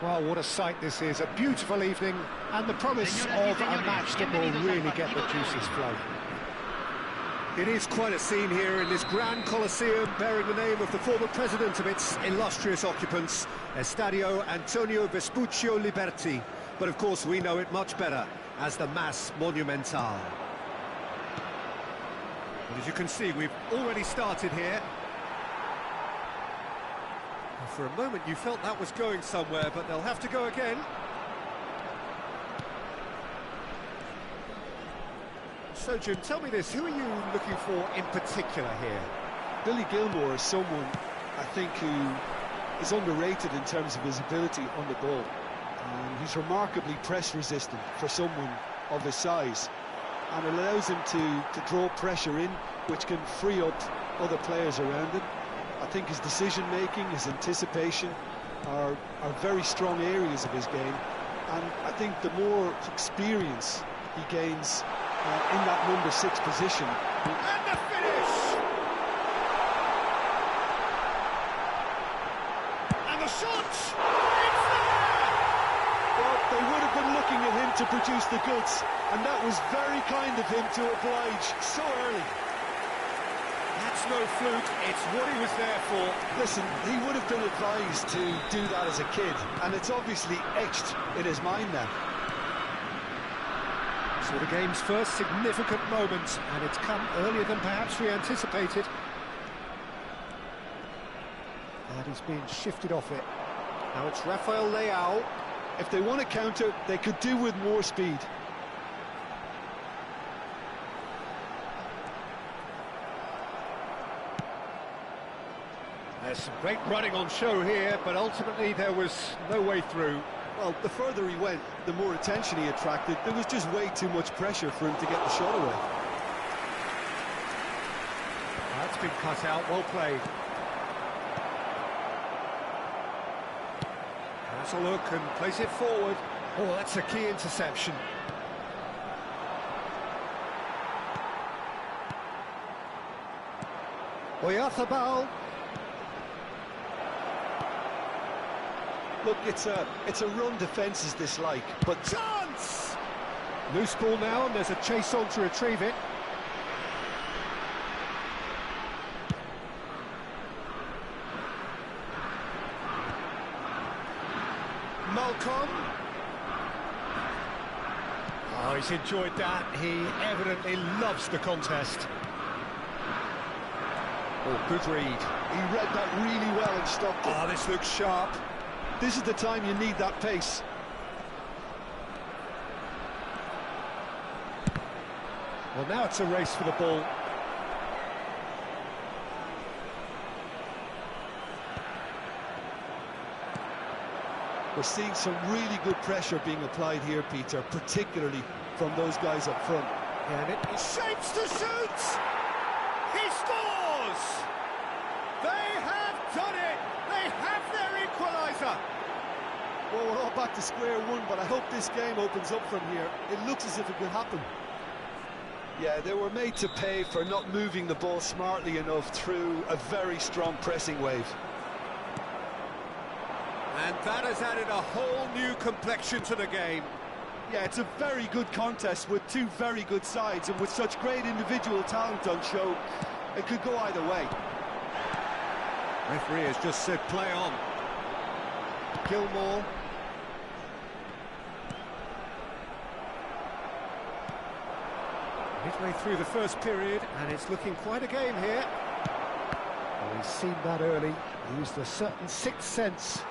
Well, what a sight this is. A beautiful evening and the promise of a match that will really get the juices flowing. It is quite a scene here in this grand Colosseum, bearing the name of the former president of its illustrious occupants, Estadio Antonio Vespuccio Liberti. But of course we know it much better as the Mas Monumental. And as you can see, we've already started here. For a moment you felt that was going somewhere, but they'll have to go again. So Jim, tell me this, who are you looking for in particular here? Billy Gilmour is someone, I think, who is underrated in terms of his ability on the ball. He's remarkably press resistant for someone of his size, and it allows him to draw pressure in, which can free up other players around him. I think his decision-making, his anticipation are very strong areas of his game, and I think the more experience he gains in that number 6 position. And the finish! And the shot! It's there! Well, they would have been looking at him to produce the goods, and that was very kind of him to oblige so early. That's no fluke, it's what he was there for. Listen, he would have been advised to do that as a kid, and it's obviously etched in his mind now. So the game's first significant moment, and it's come earlier than perhaps we anticipated. And he's being shifted off it. Now it's Rafael Leao. If they want to counter, they could do with more speed. There's some great running on show here, but ultimately there was no way through. Well, the further he went, the more attention he attracted. There was just way too much pressure for him to get the shot away. That's been cut out, well played. That's a look and place it forward. Oh, that's a key interception. Oyarzabal. Look, it's a run defence's dislike, but Chance! Loose ball now, and there's a chase on to retrieve it. Malcolm. Oh, he's enjoyed that. He evidently loves the contest. Oh, good read. He read that really well and stopped it. Oh, this looks sharp. This is the time you need that pace. Well, now it's a race for the ball. We're seeing some really good pressure being applied here, Peter, particularly from those guys up front. Yeah, and it shapes to shoot! He scores! They have done it! They have their equaliser! Well, we're all back to square one, but I hope this game opens up from here. It looks as if it could happen. Yeah, they were made to pay for not moving the ball smartly enough through a very strong pressing wave. And that has added a whole new complexion to the game. Yeah, it's a very good contest with two very good sides, and with such great individual talent on show, it could go either way. Referee has just said play on. Gilmour. Midway through the first period, and it's looking quite a game here. Well, he's seen that early. He used a certain sixth sense.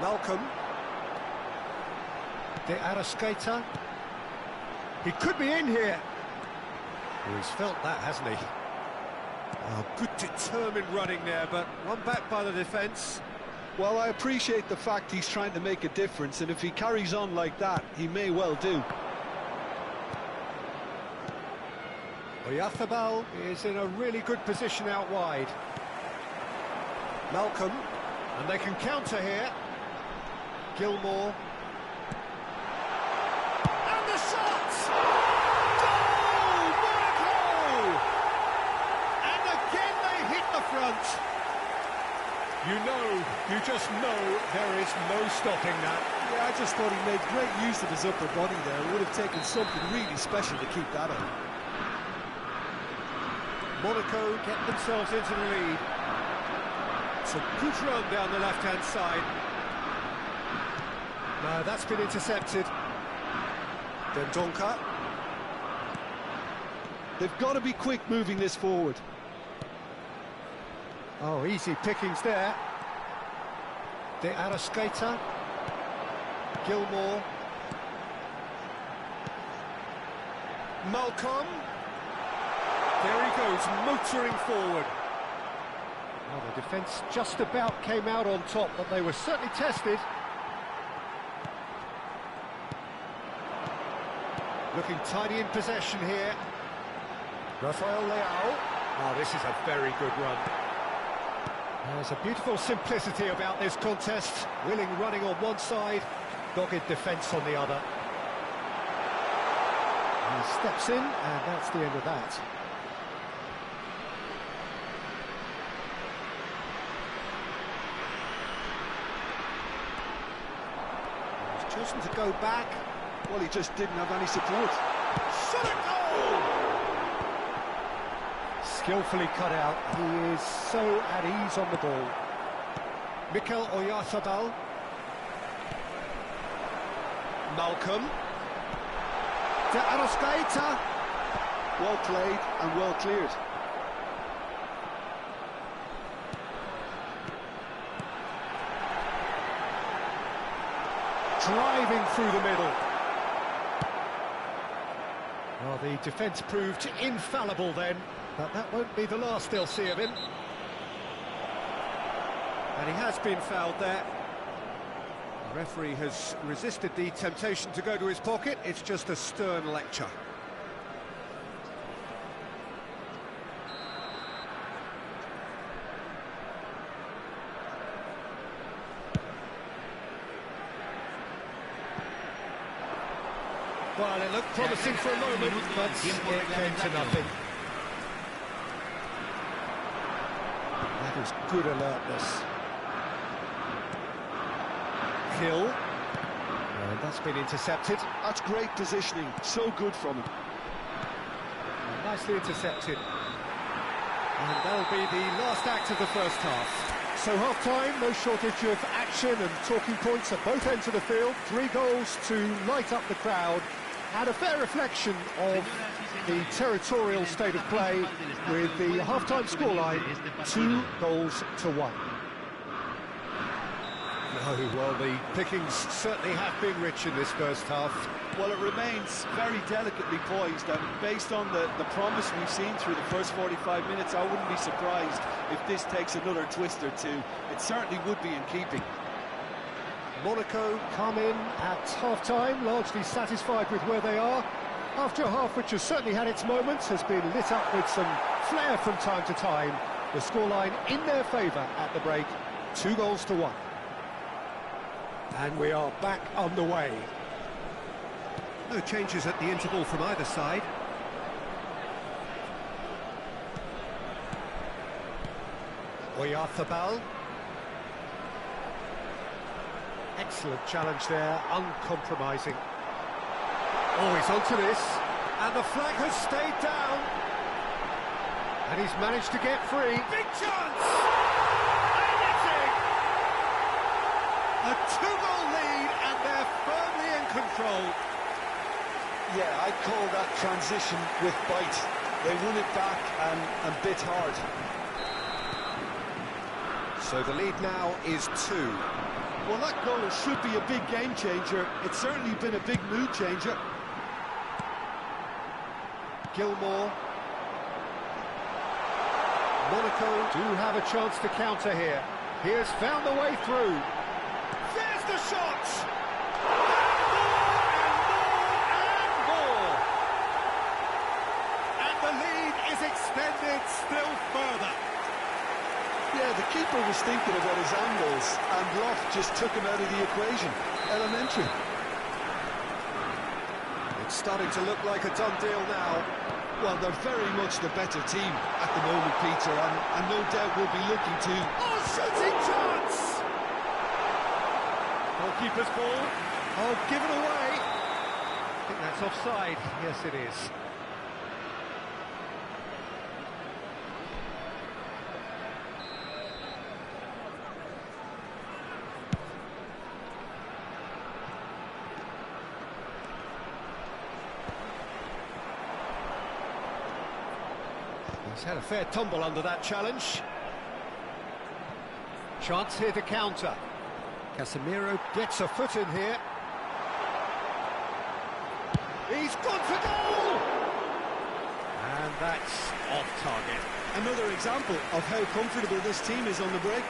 Malcolm. De Arrascaeta. He could be in here. Oh, he's felt that, hasn't he? Oh, good determined running there, but one back by the defence. Well, I appreciate the fact he's trying to make a difference, and if he carries on like that, he may well do. Oyarzabal is in a really good position out wide. Malcolm, and they can counter here. Gilmour. And the shot! Goal! Monaco! And again they hit the front. You just know there is no stopping that. Yeah, I just thought he made great use of his upper body there. It would have taken something really special to keep that on. Monaco get themselves into the lead. It's a good run down the left-hand side. No, that's been intercepted. Dendonka. They've got to be quick moving this forward. Oh, easy pickings there. De Arrascaeta. Gilmore. Malcolm. There he goes, motoring forward. Well, the defence just about came out on top, but they were certainly tested. Looking tidy in possession here. Rafael Leao. Oh, this is a very good run. There's a beautiful simplicity about this contest. Willing running on one side, dogged defence on the other. He steps in, and that's the end of that. He's chosen to go back. Well, he just didn't have any support. Shot a goal! Skillfully cut out. He is so at ease on the ball. Mikel Oyarzabal. Malcolm. De Arrascaeta. Well played and well cleared. Driving through the middle. Well, the defence proved infallible then, but that won't be the last they'll see of him. And he has been fouled there. The referee has resisted the temptation to go to his pocket. It's just a stern lecture. Well, it looked promising for a moment, but it came to nothing. That is good alertness. Hill. And that's been intercepted. That's great positioning. So good from him. And nicely intercepted. And that'll be the last act of the first half. So half-time, no shortage of action and talking points at both ends of the field. 3 goals to light up the crowd. And a fair reflection of the territorial state of play with the half-time scoreline 2-1. No, well, the pickings certainly have been rich in this first half. Well, it remains very delicately poised, and based on the promise we've seen through the first 45 minutes, I wouldn't be surprised if this takes another twist or two. It certainly would be in keeping. Monaco come in at half-time, largely satisfied with where they are. After a half which has certainly had its moments, has been lit up with some flair from time to time. The scoreline in their favour at the break, 2-1. And we are back underway. No changes at the interval from either side. Oyarzabal. Excellent challenge there, uncompromising. Oh, he's onto this, and the flag has stayed down. And he's managed to get free. Big chance! Anything! A 2-goal lead, and they're firmly in control. Yeah, I'd call that transition with bite. They won it back and bit hard. So the lead now is 2. Well, that goal should be a big game changer. It's certainly been a big mood changer. Gilmore. Monaco do have a chance to counter here. He has found the way through. There's the shot! And more! And the lead is extended still further. Yeah, the keeper was thinking about his angles, and Loft just took him out of the equation. Elementary. It's starting to look like a done deal now. Well, they're very much the better team at the moment, Peter, and no doubt will be looking to... Oh, shooting chance! Goalkeeper's ball. Oh, given away. I think that's offside. Yes, it is. He's had a fair tumble under that challenge. Chance here to counter. Casemiro gets a foot in here. He's gone for goal! And that's off target. Another example of how comfortable this team is on the break.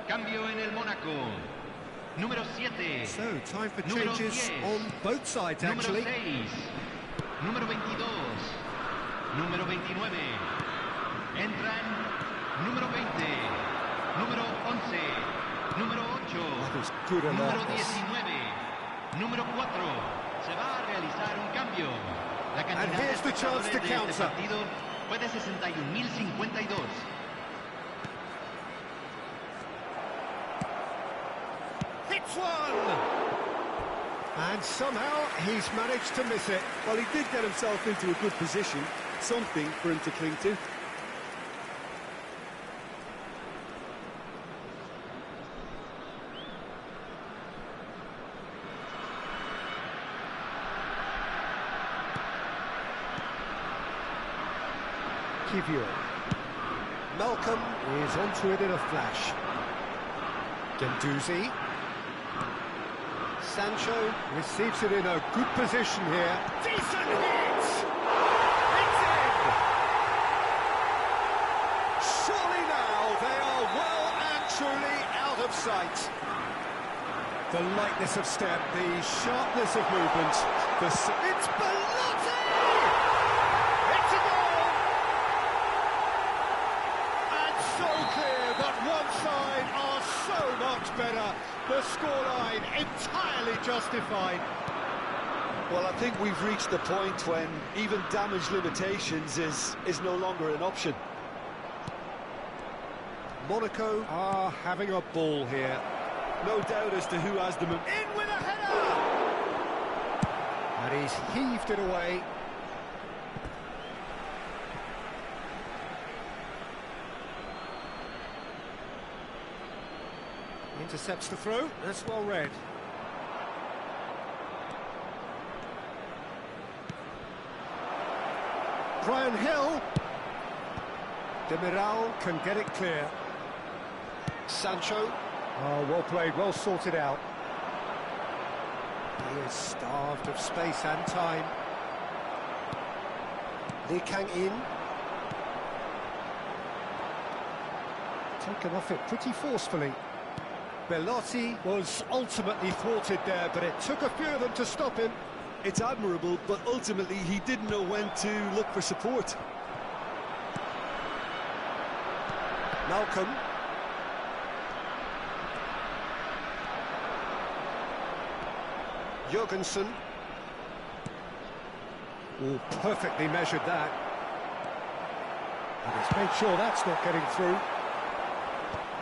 Cambio en el Mónaco. Número 7. So, time for Número changes 10. on both sides, actually. Número 6. Número 22. Número 29. Entran número 20. Número 11. Número 8. That is good Número alertness. 19. Número 4. Se va a realizar un cambio. La cantidad de here's the chance espectadores to de counter. este partido fue de 61.052. Hits one! And somehow he's managed to miss it. Well, he did get himself into a good position, something for him to cling to. Kivio. Malcolm is onto it in a flash. Guendouzi. Sancho receives it in a good position here. Decent hit! It's in! Surely now they are well and truly out of sight. The lightness of step, the sharpness of movement, it's Belotti! It's a goal! And so clear that one side are so much better. The scoreline entirely justified. Well, I think we've reached the point when even damage limitations is no longer an option. Monaco are having a ball here. No doubt as to who has them. In with a header! And he's heaved it away. Intercepts the throw. That's well read. Brian Hill. Demiral can get it clear. Sancho. Oh, well played, well sorted out. He is starved of space and time. Lee Kang in. Taken off it pretty forcefully. Belotti was ultimately thwarted there, but it took a few of them to stop him. It's admirable, but ultimately he didn't know when to look for support. Malcolm. Jurgensen. Oh, perfectly measured that. And he's made sure that's not getting through.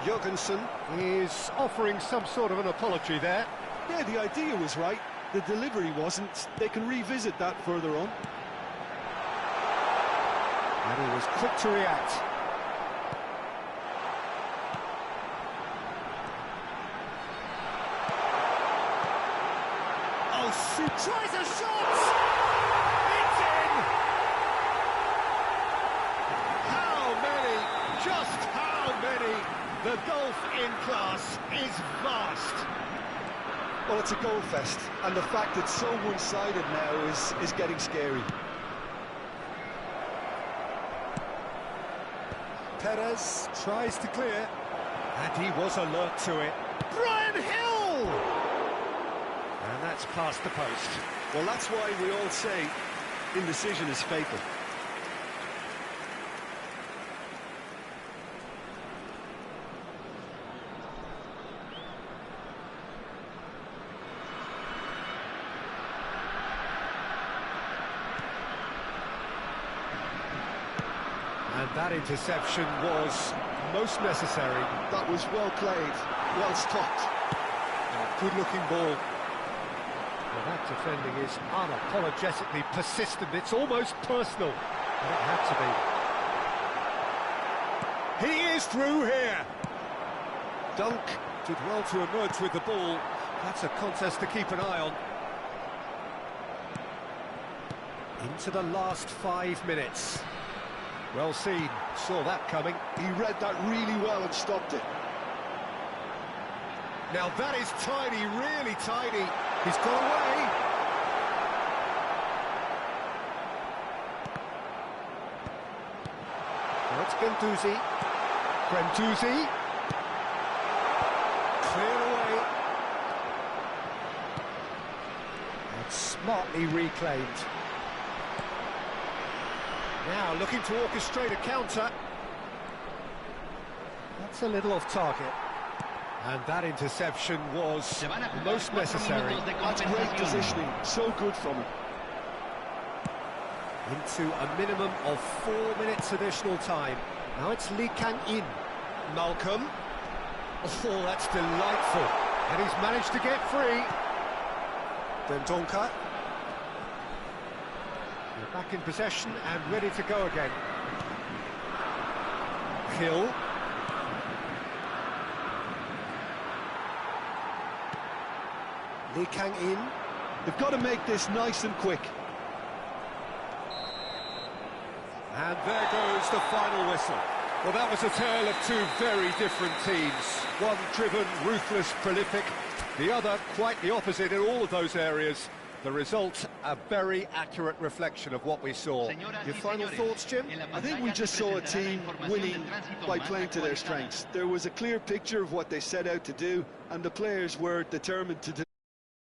Jurgensen is offering some sort of an apology there. Yeah, the idea was right. The delivery wasn't. They can revisit that further on. And he was quick to react. Messi tries a shot! It's in! How many? Just how many? The gulf in class is vast. Well, it's a goal fest, and the fact it's so one-sided now is getting scary. Perez tries to clear, and he was alert to it. Brian Hill! And that's past the post. Well, that's why we all say indecision is fatal. And that interception was most necessary. That was well played, well stopped. Good-looking ball. Well, that defending is unapologetically persistent. It's almost personal, but it had to be. He is through here. Dunk did well to emerge with the ball. That's a contest to keep an eye on. Into the last 5 minutes. Well seen, saw that coming. He read that really well and stopped it. Now that is tidy, really tidy. He's got away. Now it's Gendouzi. Gendouzi. Cleared away. And smartly reclaimed. Now looking to orchestrate a counter. That's a little off target. And that interception was most necessary. That's great positioning, so good from him. Into a minimum of 4 minutes additional time. Now it's Lee Kang-in. Malcolm. Oh, that's delightful. And he's managed to get free. Dendonka. They're back in possession and ready to go again. Hill. Lee Kang-in. They've got to make this nice and quick. And there goes the final whistle. Well, that was a tale of two very different teams. One driven, ruthless, prolific. The other quite the opposite in all of those areas. The result, a very accurate reflection of what we saw. Your final thoughts, Jim? I think we just saw a team winning by playing to their strengths. There was a clear picture of what they set out to do, and the players were determined to do